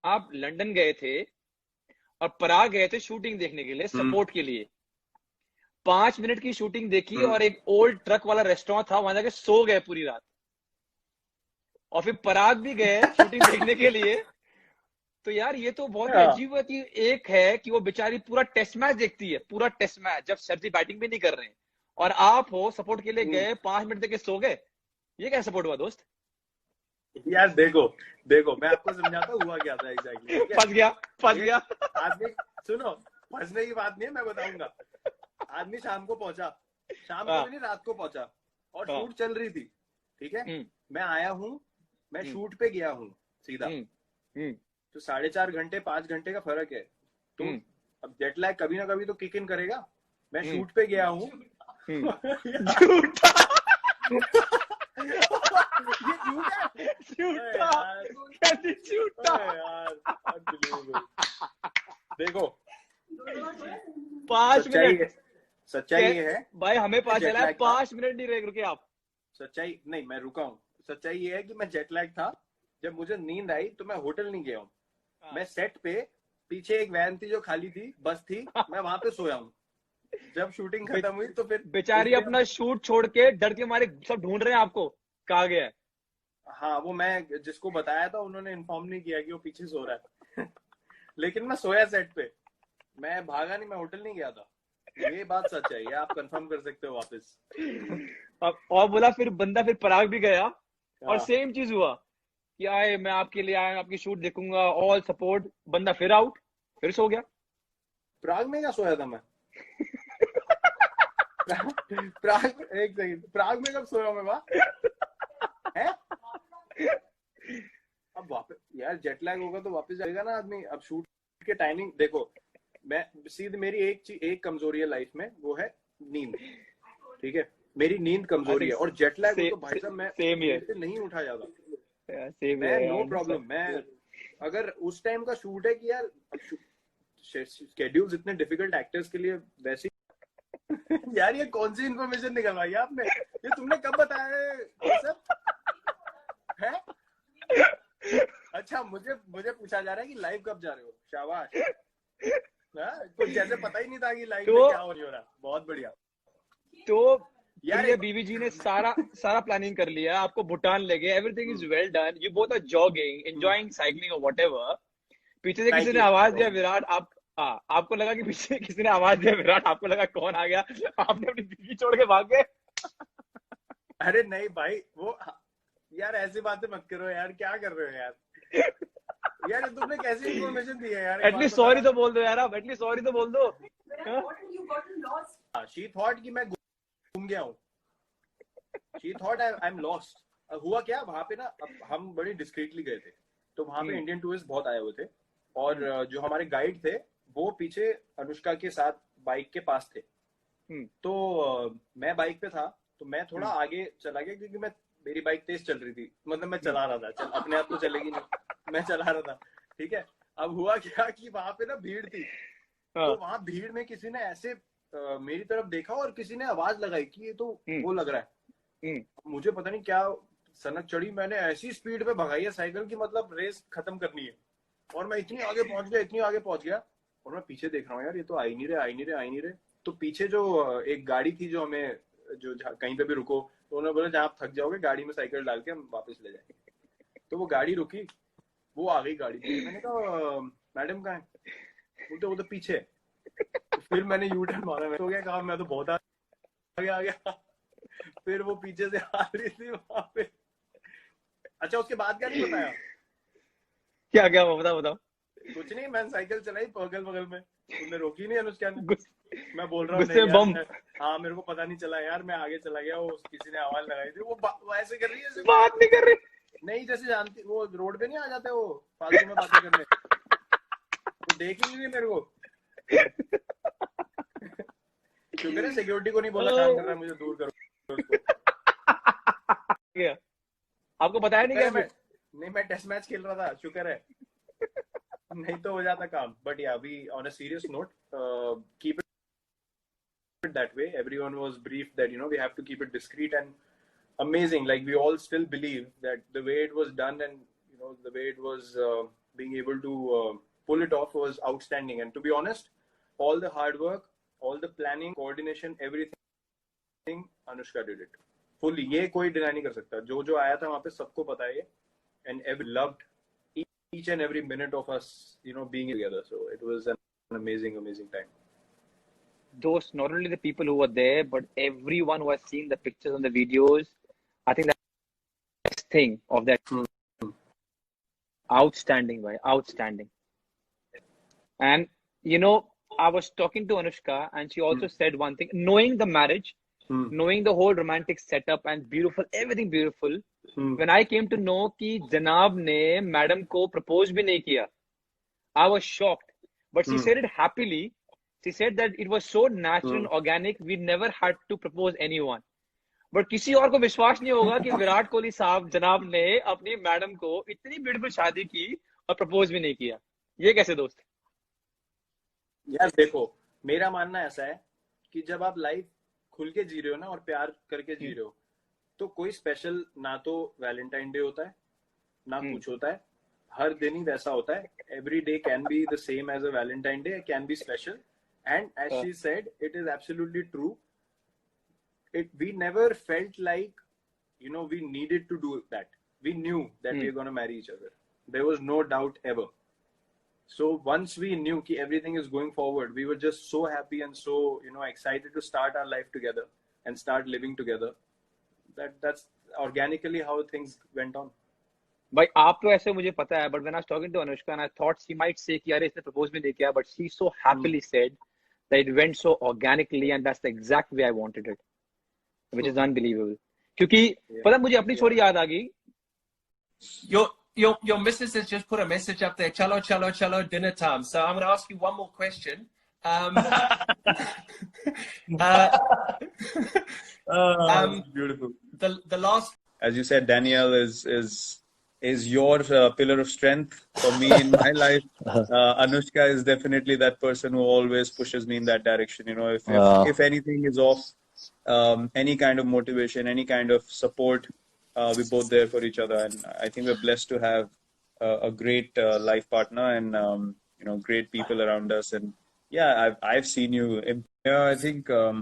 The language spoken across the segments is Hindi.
आप लंदन गए थे और पराग गए थे शूटिंग देखने के लिए, सपोर्ट के लिए। 5 मिनट की शूटिंग देखी और एक ओल्ड ट्रक वाला रेस्टोरेंट था, वहां जाके सो गए पूरी रात। और फिर पराग भी गए शूटिंग देखने के लिए। तो यार ये तो बहुत ही हाँ। अजीब है कि एक है कि वो बेचारी पूरा टेस्ट मैच देखती है, पूरा टेस्ट मैच, जब शर्जी बैटिंग भी नहीं कर रहे हैं, और आप हो सपोर्ट के लिए गए, 5 मिनट देके सो गए। ये क्या सपोर्ट हुआ दोस्त? यार देखो, देखो मैं आपको समझाता हुआ क्या था एग्जैक्टली, ठीक है। फंस गया, फंस एक गया। आदमी, सुनो, फंसने की बात नहीं है, मैं बताऊंगा। आदमी शाम को पहुंचा, शाम को हाँ भी नहीं, रात को पहुंचा, और हाँ। शूट चल रही थी, ठीक है। हम्म मैं आया हूँ, मैं हम्म शूट पे गया हूँ सीधा। हम्म हम्म तो 4.5 घंटे 5 घंटे का फर्क है। तो हम्म अब जेट लैग कभी ना कभी तो किक इन करेगा। मैं हम्म शूट पे गया हूँ। हम्म। यार, झूठा, ये झूठ है। अरे झूठा, यार, कैसे झूठा? अरे यार, unbelievable। देखो, 5 मिनट। सच्चाई ये है भाई हमें कि पता चला जेट है लैग था। 5 मिनट नहीं रहे, रुके आप। सच्चाई नहीं, मैं रुका हूँ। सच्चाई ये है कि मैं जेट लैग था। जब मुझे नींद आई तो मैं होटल नहीं गया हूँ। हाँ। मैं सेट पे, पीछे एक वैन थी जो खाली थी, बस थी, मैं वहां पे सोया हूँ। जब शूटिंग बे, खत्म हुई तो फिर उस बेचारी दिन, अपना शूट छोड़ के डर के मारे सब ढूंढ रहे हैं आपको, कहाँ गया है। हाँ, वो मैं जिसको बताया था उन्होंने इन्फॉर्म नहीं किया कि वो पीछे सो रहा है। लेकिन मैं सोया सेट पे, मैं भागा नहीं, मैं होटल नहीं गया था। ये बात सच है, ये आप कंफर्म कर सकते हो वापस। अब और बोला, फिर बंदा फिर पराग भी गया और हाँ। सेम चीज हुआ कि आए मैं आपके लिए आया, आपकी शूट देखूंगा, ऑल सपोर्ट, बंदा फिर आउट, फिर सो गया। प्राग में क्या सोया था मैं? प्राग, एक सेकंड, प्राग में कब सोया मैं वहां है? अब वापस यार जेट लैग होगा तो वापस जाएगा ना आदमी। अब शूट के टाइमिंग देखो, मैं सीधे, मेरी एक कमजोरी है लाइफ में, वो है नींद, ठीक है। मेरी नींद आई कमजोरी थिंक है, और जेट लैग हो से, तो भाई साहब मैं, सेम ही है, मेरे से नहीं उठा जाता। सेम ही मैं है, नो अंडरस्टैंड। प्रॉब्लम, मैं अगर उस टाइम का शूट है कि यार, अब शेड्यूल्स इतने डिफिकल्ट एक्टर्स के लिए वैसे। यार ये कौन सी इन्फॉर्मेशन निकलवाई आपने? ये तुमने कब बताया ये सब है? अच्छा, मुझे मुझे पूछा जा रहा है कि लाइव कब जा रहे हो, शाबाश। हाँ? कुछ जैसे पता ही नहीं था कि लाइव तो में क्या हो रहा है। बहुत बढ़िया। तो यार प्रिया एक, बीवी जी ने सारा सारा प्लानिंग कर लिया, आपको भूटान ले गए, everything is well done, you both are jogging enjoying cycling और व्हाटएवर। पीछे से किसी ने साइकिलिंग, आवाज दिया विराट, आप, आपको लगा कि पीछे किसी ने आवाज दिया विराट, आपको लगा कौन आ गया, आपने अपनी बीवी छोड़ के भाग गए। अरे नहीं भाई, वो, यार ऐसी बातें मत करो यार, क्या कर रहे हो यार? यार ये तुमने कैसी इन्फॉर्मेशन दी है यार, एक बात एटलीस्ट सॉरी बताना। तो बोल दो यार, आप एटलीस्ट सॉरी तो बोल दो। हाँ? शी थॉट कि मैं घूम गया हूँ। She thought I am lost. हुआ क्या वहां पे ना, अब हम बड़ी डिस्क्रीटली गए थे, तो वहां पे हम्म इंडियन टूरिस्ट बहुत आए हुए थे। और हम्म जो हमारे गाइड थे, वो पीछे अनुष्का के साथ बाइक के पास थे। हम्म तो मैं बाइक पे था, तो मैं थोड़ा हम्म आगे चला गया, क्योंकि मैं, मेरी बाइक तेज चल रही थी, मतलब मैं हम्म चला रहा था, अपने आप तो चलेगी नहीं, मैं चला रहा था, ठीक है। अब हुआ क्या कि वहां पे ना भीड़ थी। तो हाँ, वहां भीड़ में किसी ने ऐसे मेरी तरफ देखा और किसी ने आवाज लगाई कि ये तो हम्म वो लग रहा है। हम्म मुझे पता नहीं क्या सनक चढ़ी, मैंने ऐसी स्पीड पे भगाई है साइकिल की, मतलब रेस खत्म करनी है। और मैं इतनी आगे पहुंच गया, इतनी आगे पहुंच गया, और मैं पीछे देख रहा हूँ यार, ये तो आ ही नहीं रहे, आ ही नहीं रहे, आ ही नहीं रहे। तो पीछे जो एक गाड़ी थी, जो हमें, जो कहीं पे भी रुको, तो उन्होंने बोला जहाँ आप थक जाओगे गाड़ी में साइकिल डाल के हम वापस ले जाएंगे। तो वो गाड़ी रुकी, वो आ गई गाड़ी पीछे। मैंने कहा मैडम कहाँ है? बोलते वो तो पीछे है। तो फिर मैंने यू टर्न मारा, मैं हो गया, कहा मैं तो बहुत आगे आ गया। फिर वो पीछे से आ रही थी वहां पे। अच्छा, उसके बाद क्या नहीं बताया? क्या क्या बताओ बताओ। कुछ नहीं, मैंने साइकिल चलाई बगल बगल में, तुमने रोकी नहीं अनुष्का ने। गुस, मैं बोल रहा हूँ गुस्से नहीं में यार बम। मैं, हाँ मेरे को पता नहीं चला यार, मैं आगे चला गया, वो किसी ने आवाज लगाई थी, वो ऐसे कर रही है जैसे बात नहीं कर रही। नहीं, जैसे जानती, वो रोड पे नहीं आ जाते वो फालतू में बातें करने, वो देख ही नहीं रही मेरे को। शुक्र है सिक्योरिटी को नहीं बोला काम कर रहा है, मुझे दूर करो उसको। क्या? आपको बताया नहीं शुक्र क्या है मैं, फिर? नहीं मैं टेस्ट मैच खेल रहा था, शुक्र है, नहीं तो हो जाता काम। बट या we on a serious note, keep it that way. Everyone was briefed that we have to keep it discreet and amazing. Like we all still believe that the way it was done, and the way it was being able to pull it off was outstanding. And to be honest, all the hard work, all the planning, coordination, everything, Anushka did it fully. ये कोई deny नहीं कर सकता. जो आया था वहाँ पे सबको पता है ये, and every loved each and every minute of us, being together. So it was an amazing time. Those, not only the people who were there, but everyone who has seen the pictures and the videos, I think that's the best thing of that. Outstanding, bhai, outstanding. And I was talking to Anushka, and she also said one thing: knowing the marriage, knowing the whole romantic setup and beautiful, everything beautiful. When I came to know कि जनाब ने मैडम को propose भी नहीं किया, I was shocked. But she said it happily. She said that it was so natural and organic. We never had to propose anyone. But किसी और को विश्वास नहीं होगा कि विराट कोहली साहब जनाब ने अपनी मैडम को इतनी ब्यूटीफुल शादी की और प्रपोज भी नहीं किया. ये कैसे दोस्त? यार देखो, मेरा मानना ऐसा है कि जब आप लाइफ खुल के जी रहे हो ना और प्यार करके जी रहे हो, तो कोई स्पेशल ना तो वैलेंटाइन डे होता है ना कुछ होता है. हर दिन ही वैसा होता है. Every day can be the same as a Valentine day, can be special. And as she said, it is absolutely true. We never felt like we needed to do that. We knew that we were going to marry each other. There was no doubt ever. So once we knew that everything is going forward, we were just so happy and so excited to start our life together and start living together. That's organically how things went on. भाई आप तो ऐसे मुझे पता है, but when I was talking to Anushka and I thought she might say कि यार इसने propose भी नहीं किया, but she so happily said that it went so organically and that's the exact way I wanted it, which is unbelievable. क्योंकि पता मुझे अपनी छोरी याद आ गई. Your missus has just put a message up there. Chalo, dinner time. So I'm going to ask you one more question. Beautiful. The last, as you said, Danielle is your pillar of strength for me in my life. Anushka is definitely that person who always pushes me in that direction. If anything is off, any kind of motivation, any kind of support, we're both there for each other. And I think we're blessed to have a great life partner and great people around us. And yeah, I've seen you. Yeah, I think I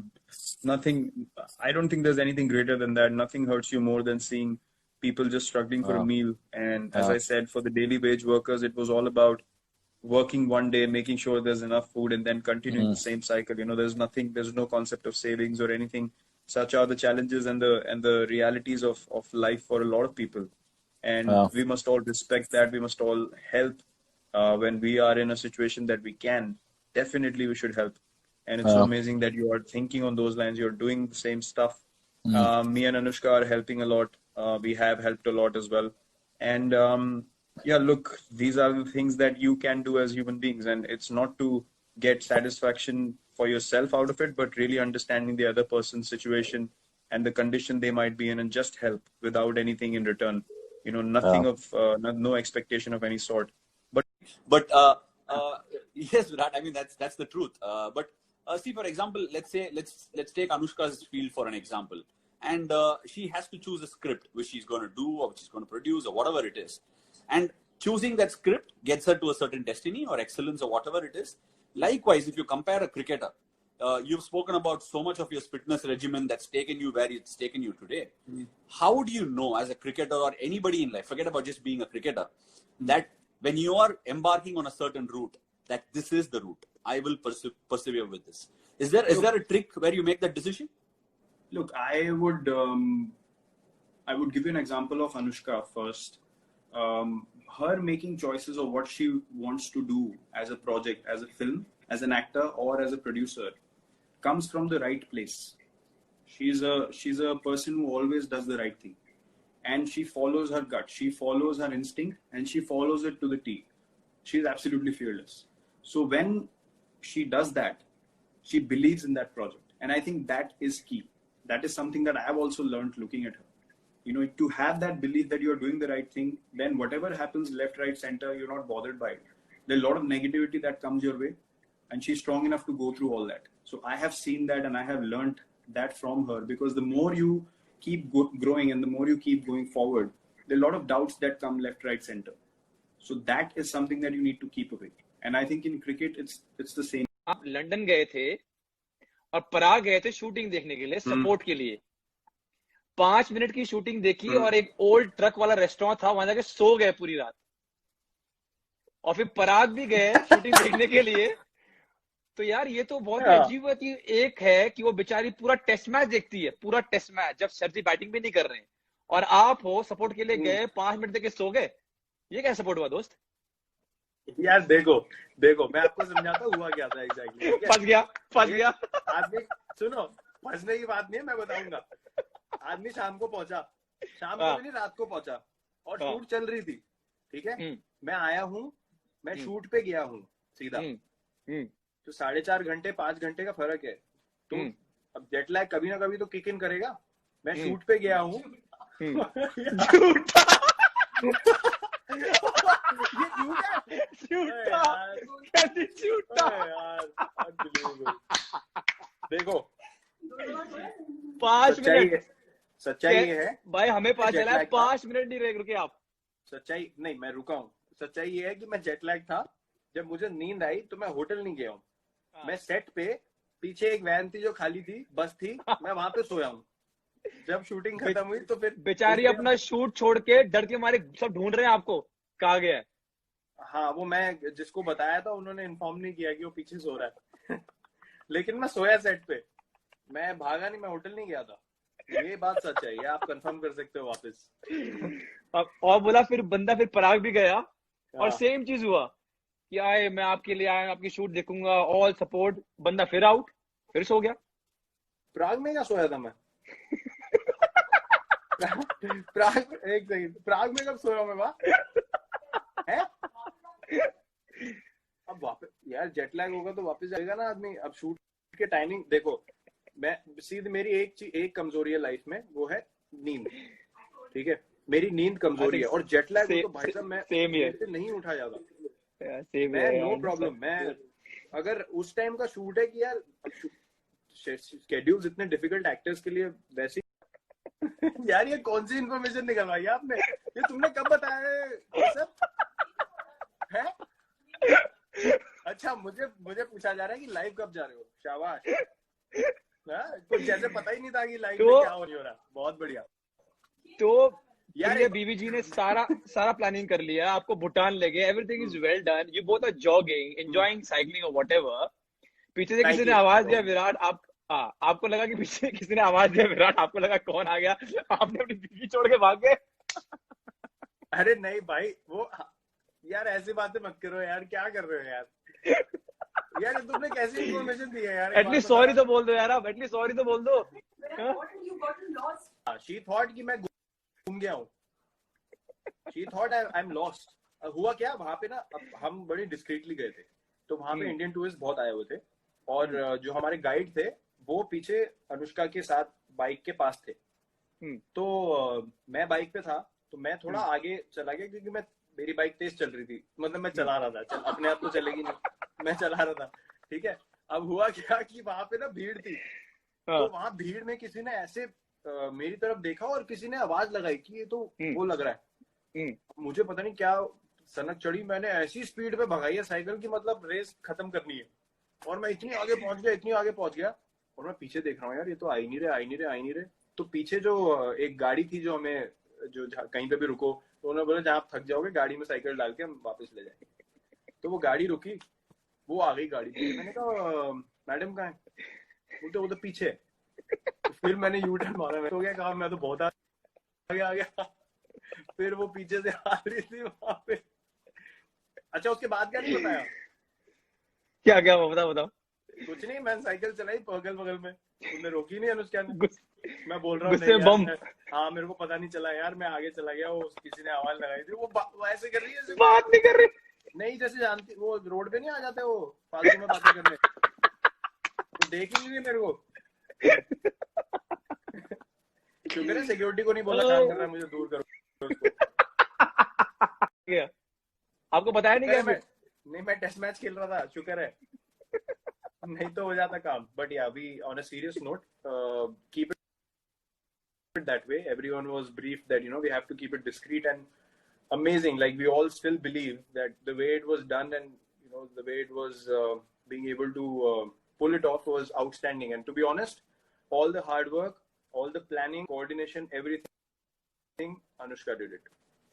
don't think there's anything greater than that. Nothing hurts you more than seeing people just struggling for a meal. And as I said, for the daily wage workers, it was all about working one day, making sure there's enough food, and then continuing the same cycle. There's no concept of savings or anything. Such are the challenges and the realities of life for a lot of people. And we must all respect that. We must all help when we are in a situation that we can. Definitely we should help. And it's so amazing that you are thinking on those lines. You're doing the same stuff. Me and Anushka are helping a lot. We have helped a lot as well. And yeah, look, these are the things that you can do as human beings. And it's not to get satisfaction for yourself out of it, but really understanding the other person's situation and the condition they might be in, and just help without anything in return. Nothing of no expectation of any sort. But yes, Virat, I mean that's the truth. But see, for example, let's take Anushka's field for an example, and she has to choose a script which she's going to do or which she's going to produce or whatever it is, and choosing that script gets her to a certain destiny or excellence or whatever it is. Likewise, if you compare a cricketer, you've spoken about so much of your fitness regimen that's taken you where it's taken you today. How do you know, as a cricketer or anybody in life, forget about just being a cricketer, that when you are embarking on a certain route, that this is the route, I will persevere with this? Is there a trick where you make that decision? Look, I would give you an example of Anushka first. Her making choices of what she wants to do as a project, as a film, as an actor, or as a producer, comes from the right place. She's a person who always does the right thing, and she follows her gut, she follows her instinct, and she follows it to the T. She's absolutely fearless. So when she does that, she believes in that project, and I think that is key. That is something that I have also learned looking at her. To have that belief that you're doing the right thing, then whatever happens left, right, center, you're not bothered by it. There's a lot of negativity that comes your way, and she's strong enough to go through all that. So I have seen that, and I have learned that from her, because the more you keep growing and the more you keep going forward, there are a lot of doubts that come left, right, center. So that is something that you need to keep away. And I think in cricket, it's the same. आप लंदन गए थे और पराग गए थे शूटिंग देखने के लिए, सपोर्ट के लिए। 5 मिनट की शूटिंग देखी और एक ओल्ड ट्रक वाला रेस्टोरेंट था, वहां जाके सो गए पूरी रात। और फिर पराग भी गए शूटिंग देखने के लिए। तो यार ये तो बहुत ही अजीब है कि एक है कि वो बेचारी पूरा टेस्ट मैच देखती है, पूरा टेस्ट मैच, जब शर्जी बैटिंग भी नहीं कर रहे हैं, और आप हो सपोर्ट के लिए गए, 5 मिनट देके सो गए। ये क्या सपोर्ट हुआ दोस्त? यार देखो मैं आपको समझाता हुआ क्या था एग्जैक्टली। फंस गया। आदमी सुनो, फंसने की बात नहीं है, मैं बताऊंगा। आदमी शाम को पहुंचा, शाम को नहीं रात को पहुंचा, और शूट चल रही थी, ठीक है। मैं आया हूँ, मैं शूट पे गया हूँ सीधा। तो 4.5 घंटे 5 घंटे का फर्क है। तो अब जेट लैग कभी ना कभी तो किक इन करेगा। मैं शूट पे गया हूँ। देखो 5 मिनट सच्चाई ये है भाई, हमें पता चला है 5 मिनट नहीं रुके आप। सच्चाई नहीं, मैं रुका हूँ। सच्चाई ये है कि मैं जेट लैग था। जब मुझे नींद आई तो मैं होटल नहीं गया हूँ, मैं सेट पे पीछे एक वैन थी जो खाली थी, बस थी, मैं वहां पे सोया हूँ। जब शूटिंग खत्म हुई तो फिर बेचारी अपना शूट छोड़ के डर के मारे सब ढूंढ रहे हैं आपको, कहाँ गया है। हाँ, वो मैं जिसको बताया था उन्होंने इन्फॉर्म नहीं किया कि वो पीछे सो रहा है। लेकिन मैं सोया सेट पे, मैं भागा नहीं, मैं होटल नहीं गया था। ये बात सच है, ये आप कंफर्म कर सकते हो वापस। और बोला फिर बंदा, फिर पराग भी गया और सेम चीज हुआ कि आए, मैं आपके लिए आया, आपकी शूट देखूंगा, ऑल सपोर्ट। बंदा फिर आउट, फिर सो गया। प्राग में क्या सोया था मैं? प्राग एक सेकंड, प्राग में कब सोया मैं? वहां है अब वापस यार जेट लैग होगा तो वापस जाएगा ना आदमी। अब शूट के टाइमिंग देखो, मैं सीधे मेरी एक कमजोरी है लाइफ में, वो है नींद, ठीक है। मेरी नींद कमजोरी है, और जेट लैग हो तो भाई साहब मैं नहीं उठा जाता। मैं नो प्रॉब्लम, मैं अगर उस टाइम का शूट है कि यार शेड्यूल्स इतने डिफिकल्ट एक्टर्स के लिए वैसे यार ये कौन सी इन्फॉर्मेशन निकलवाई आपने? ये तुमने कब बताया है सब? है? अच्छा, मुझे पूछा जा रहा है कि लाइव कब जा रहे हो। शाबाश। कुछ जैसे पता ही नहीं था कि लाइव में क्या हो रहा। बहुत बढ़िया। तो यार ये बीवी जी ने सारा प्लानिंग कर लिया, आपको भूटान ले गए, everything is well done, you both are jogging, enjoying cycling और व्हाटएवर। पीछे से किसी ने आवाज दिया विराट, आपको लगा कि पीछे किसी ने आवाज दिया विराट, आपको लगा कौन आ गया, आपने अपनी बीवी छोड़ के भाग गए। अरे नहीं भाई, वो यार ऐसी बातें मत करो यार, क्या कर रहे हो यार? यार तुमने कैसी इन्फॉर्मेशन दी है यार? एटलीस्ट सॉरी तो बोल दो यार, आप एटलीस्ट सॉरी तो बोल दो। शी थॉट कि मैं घूम गया हूँ। She thought I am lost. हुआ क्या वहां पे ना, हम बड़ी डिस्क्रीटली गए थे, तो वहां पे इंडियन टूरिस्ट बहुत आए हुए थे, और जो हमारे गाइड थे वो पीछे अनुष्का के साथ बाइक के पास थे। तो मैं बाइक पे था, तो मैं थोड़ा आगे चला गया क्योंकि मेरी बाइक तेज चल रही थी, मतलब मैं चला रहा था, अपने आप तो चलेगी नहीं, मैं चला रहा था, ठीक है। अब हुआ क्या कि वहां पे ना भीड़ थी, तो वहां भीड़ में किसी ने ऐसे मेरी तरफ देखा और किसी ने आवाज लगाई कि ये तो वो लग रहा है। मुझे पता नहीं क्या सनक चढ़ी, मैंने ऐसी स्पीड पे भगाई है साइकिल की, मतलब रेस खत्म करनी है, और मैं इतनी आगे पहुंच गया, और मैं पीछे देख रहा हूँ यार ये तो आ ही नहीं रहे। तो पीछे जो एक गाड़ी थी जो हमें जो कहीं पे भी रुको, तो उन्होंने बोला जहाँ आप थक जाओगे गाड़ी में साइकिल डाल के हम वापस ले जाएंगे। तो वो गाड़ी रुकी, वो आ गई गाड़ी पे। मैंने कहा मैडम कहाँ है? बोलते वो तो पीछे। तो फिर मैंने यू टर्न मारा, मैं हो गया काम, मैं तो बहुत आगे आ गया। फिर वो पीछे से आ रही थी वहां पे। अच्छा, उसके बाद क्या नहीं बताया? क्या वो बताओ। कुछ नहीं, मैंने साइकिल चलाई बगल में, उन्होंने रोकी नहीं अनुष्का ने। मैं बोल रहा हूँ हाँ मेरे को पता नहीं चला यार, मैं आगे चला गया, वो किसी ने आवाज लगाई थी। वो ऐसे कर रही है, बात नहीं कर रही, नहीं जैसे जानती, वो रोड पे नहीं आ जाते वो फालतू में बातें करने, तो देख ही नहीं मेरे को। शुक्र है सिक्योरिटी को नहीं बोला काम कर रहा है, मुझे दूर करो उसको। आपको बताया नहीं क्या? नहीं, मैं टेस्ट मैच खेल रहा था, शुक्र है, नहीं तो हो जाता काम। बट या we on a serious note keep it that way. Everyone was briefed that we have to keep it discreet, and amazing. Like we all still believe that the way it was done and the way it was being able to pull it off was outstanding. And to be honest, all the hard work, all the planning, coordination, everything, Anushka did it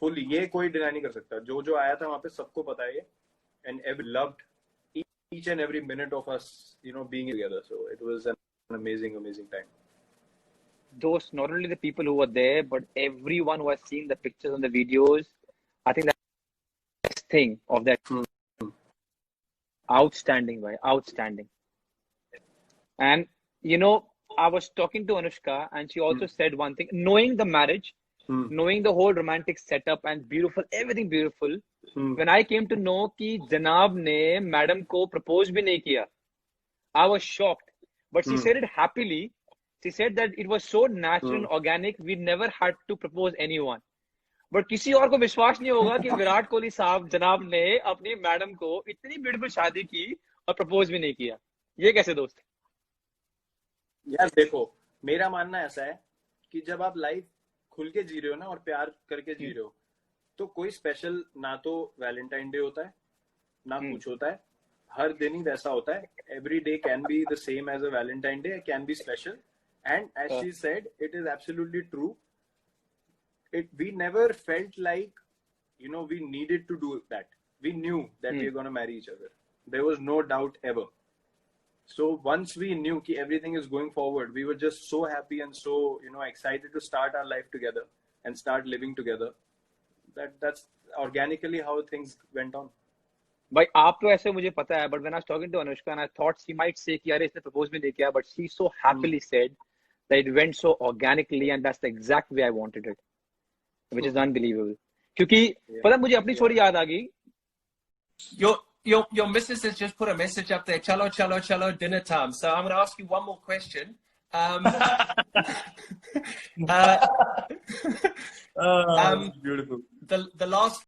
fully. ये कोई deny नहीं कर सकता. जो आया था वहाँ पे सबको पता है, and everyone loved each and every minute of us, being together. So it was an amazing time. Those, not only the people who were there, but everyone who has seen the pictures and the videos, I think that's the best thing of that. Outstanding, bhai. Outstanding. And, I was talking to Anushka and she also said one thing, knowing the marriage, knowing the whole romantic setup and beautiful, everything beautiful, when I came to know कि जनाब ने madam को propose भी नहीं किया, I was shocked. But she said it happily. She said that it was so natural and organic, we never had to propose anyone. But किसी और को विश्वास नहीं होगा कि विराट कोहली साहब जनाब ने अपनी मैडम को इतनी ब्यूटीफुल शादी की और प्रपोज भी नहीं किया. ये कैसे दोस्त? यार देखो, मेरा मानना ऐसा है कि जब आप लाइफ खुल के जी रहे हो ना और प्यार करके जी रहे हो, तो कोई स्पेशल ना तो वैलेंटाइन डे होता है ना कुछ होता है. हर दिन ही वैसा होता है. Every day can be the same as a Valentine Day, can be special. And as she said, it is absolutely true. We never felt like, we needed to do that. We knew that we were going to marry each other. There was no doubt ever. So once we knew that everything is going forward, we were just so happy and so, excited to start our life together and start living together. That's organically how things went on. भाई आप तो ऐसे मुझे पता है, but when I was talking to Anushka and I thought she might say कि यार इसने propose भी नहीं किया, but she so happily said that it went so organically and that's the exact way I wanted it, which is unbelievable. क्योंकि पता मुझे अपनी स्टोरी याद आ गई. Your missus has just put a message up there. Chalo, chalo, chalo, dinner time. So I'm going to ask you one more question. Beautiful. The last